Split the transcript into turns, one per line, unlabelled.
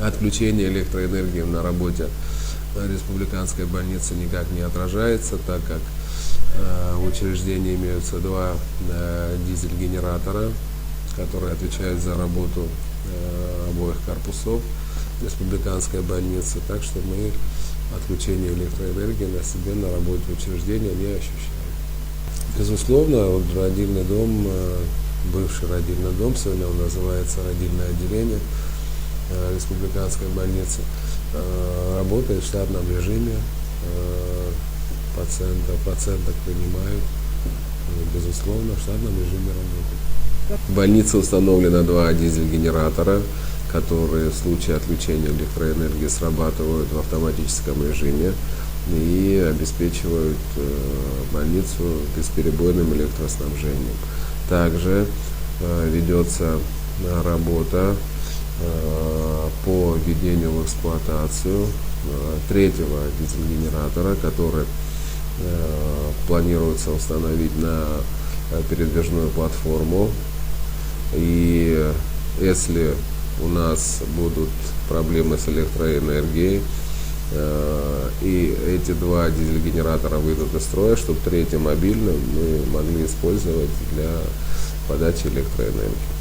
Отключение электроэнергии на работе республиканской больницы никак не отражается, так как в учреждении имеются два дизель-генератора, которые отвечают за работу обоих корпусов республиканской больницы, так что мы отключение электроэнергии на себе на работе учреждения не ощущаем. Безусловно, вот родильный дом, бывший родильный дом, сегодня он называется родильное отделение республиканской больницы, работает в штатном режиме, пациенток принимают, безусловно, в штатном режиме работает. В больнице установлено два дизель-генератора, которые в случае отключения электроэнергии срабатывают в автоматическом режиме и обеспечивают больницу бесперебойным электроснабжением. Также ведется работа по введению в эксплуатацию третьего дизель-генератора, который планируется установить на передвижную платформу. И если у нас будут проблемы с электроэнергией, и эти два дизель-генератора выйдут из строя, чтобы третий мобильный мы могли использовать для подачи электроэнергии.